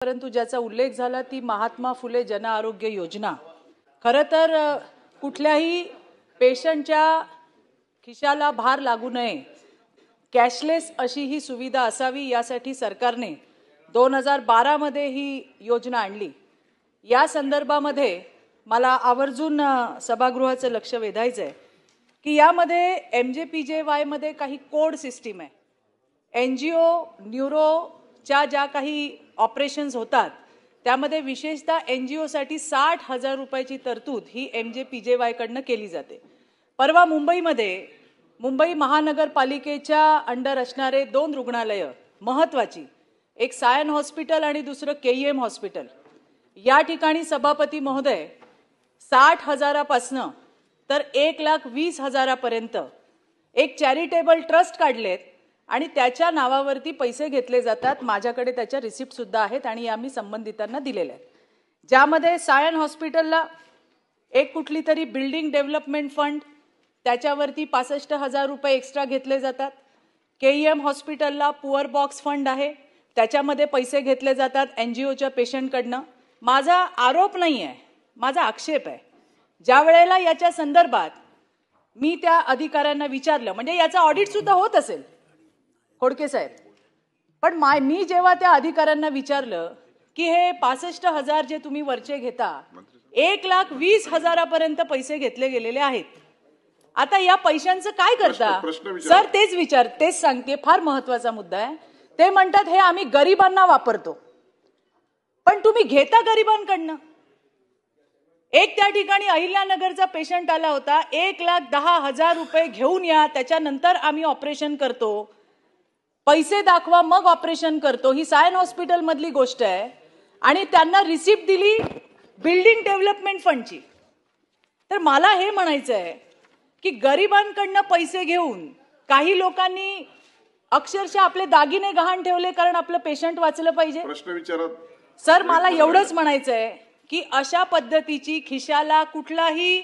परंतु ज्याचा उल्लेख झाला ती महात्मा फुले जन आरोग्य योजना। खरं तर कुठल्याही पेशंटच्या खिशाला भार लागू नये, कॅशलेस अशी ही सुविधा असावी यासाठी सरकारने 2012 मध्ये ही योजना आणली। या संदर्भामध्ये मला आवर्जून सभागृहाचं लक्ष वेधायचं आहे की यामध्ये MJPJY मध्ये काही कोड सिस्टीम आहे। एनजीओ न्यूरोच्या ज्या काही ऑपरेशन्स होतात त्यामध्ये विशेषतः एनजीओ साठी 60,000 रुपयाची तरतूद ही MJPJY कडनं केली जाते। परवा मुंबईमध्ये मुंबई महानगरपालिकेच्या अंडर असणारे 2 रुग्णालय महत्त्वाची, एक सायन हॉस्पिटल आणि दुसरं KEM हॉस्पिटल, या ठिकाणी सभापती महोदय 60,000 पासून तर 1,20,000 पर्यंत एक चॅरिटेबल ट्रस्ट काढलेत आणि त्याच्या नावावरती पैसे घेतले जातात। माझ्याकडे त्याच्या रिसिप्ट सुद्धा आहेत आणि आम्ही संबंधितांना दिलेल्या आहेत। ज्यामध्ये सायन हॉस्पिटलला एक कुठली तरी बिल्डिंग डेव्हलपमेंट फंड त्याच्यावरती 65,000 रुपये एक्स्ट्रा घेतले जातात। KEM हॉस्पिटलला पुअर बॉक्स फंड आहे, त्याच्यामध्ये पैसे घेतले जातात एनजीओच्या पेशंटकडनं। माझा आरोप नाही आहे, माझा आक्षेप आहे। ज्या वेळेला याच्या संदर्भात मी त्या अधिकाऱ्यांना विचारलं, म्हणजे याचा ऑडिट सुद्धा होत असेल खोडके साहेब, पण मी जेव्हा त्या अधिकाऱ्यांना विचारलं की हे 65,000 जे तुम्ही वरचे घेता 1,20,000 पर्यंत पैसे घेतले गेलेले आहेत, आता या पैशांचं काय करता सर? तेच सांगते, फार महत्वाचा मुद्दा आहे। ते म्हणतात हे आम्ही गरिबांना वापरतो, पण तुम्ही घेता गरिबांकडनं। एक त्या ठिकाणी अहिल्यानगरचा पेशंट आला होता, 1,10,000 रुपये घेऊन या, त्याच्यानंतर आम्ही ऑपरेशन करतो, पैसे दाखवा मग ऑपरेशन करतो, ही सायन हॉस्पिटल मधली गोष्ट आहे। आणि त्यांना रिसिप्ट दिली बिल्डिंग डेव्हलपमेंट फंडची। तर मला हे म्हणायचं आहे की गरिबांकडनं पैसे घेऊन काही लोकांनी अक्षरशः आपले दागिने गहाण ठेवले कारण आपलं पेशंट वाचलं पाहिजे। प्रश्न विचारत सर, मला एवढंच म्हणायचं आहे की अशा पद्धतीची खिशाला कुठलाही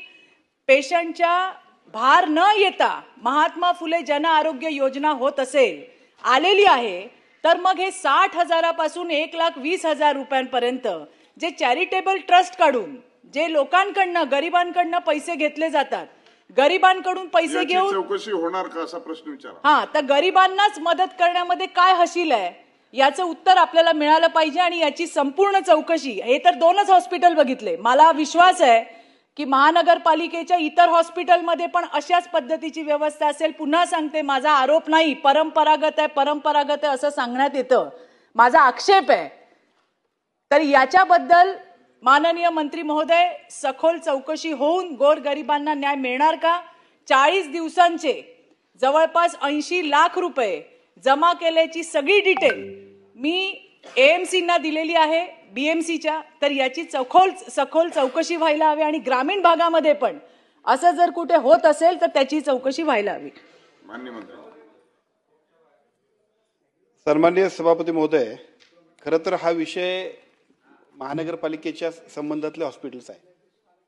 पेशंटच्या भार न येता महात्मा फुले जन आरोग्य योजना होत असेल, आलेली आहे, तर मग हे 60,000 पासून 1,20,000 रुपयांपर्यंत जे चॅरिटेबल ट्रस्ट काढून जे लोकांकडनं गरिबांकडनं पैसे घेतले जातात, गरिबांकडून पैसे घेऊन चौकशी होणार का असा प्रश्न विचारा। हां, तर गरिबांनाच मदत करण्यामध्ये काय हशील आहे याचं उत्तर आपल्याला मिळालं पाहिजे आणि याची संपूर्ण चौकशी। हे तर 2च हॉस्पिटल बघितले, मला विश्वास आहे की महानगरपालिकेच्या इतर हॉस्पिटलमध्ये पण अशाच पद्धतीची व्यवस्था असेल। पुन्हा सांगते, माझा आरोप नाही, परंपरागत आहे असं सांगण्यात येतं, माझा आक्षेप आहे। तर याच्याबद्दल माननीय मंत्री महोदय सखोल चौकशी होऊन गोरगरिबांना न्याय मिळणार का? 40 दिवसांचे जवळपास 80 लाख रुपये जमा केल्याची सगळी डिटेल मी AMC ना दिलेली आहे, BMCच्या। तर याची सखोल चौकशी व्हायला हवी आणि ग्रामीण भागामध्ये पण असं जर कुठे होत असेल तर त्याची चौकशी व्हायला हवी। माननीय मंत्री। सन्माननीय सभापती महोदय, खरं तर हा विषय महानगरपालिकेच्या संबंधातले हॉस्पिटल्स आहे,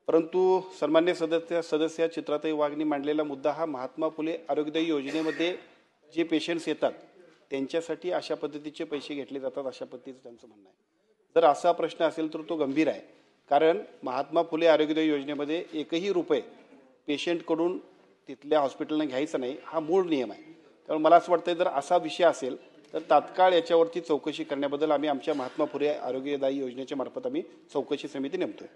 परंतु सन्माननीय सदस्य चित्राताई वाघनी मांडलेला मुद्दा हा महात्मा फुले आरोग्यदायी योजनेमध्ये जे पेशंट्स येतात त्यांच्यासाठी अशा पद्धतीचे पैसे घेतले जातात, अशा पद्धतीचं त्यांचं म्हणणं आहे। जर असा प्रश्न असेल तर तो गंभीर आहे, कारण महात्मा फुले आरोग्यदायी योजनेमध्ये एकही रुपये पेशंटकडून तिथल्या हॉस्पिटलने घ्यायचा नाही, हा मूळ नियम आहे। त्यामुळे मला असं वाटतं जर असा विषय असेल तर तात्काळ याच्यावरती चौकशी करण्याबद्दल आम्ही आमच्या महात्मा फुले आरोग्यदायी योजनेच्या मार्फत आम्ही चौकशी समिती नेमतोय।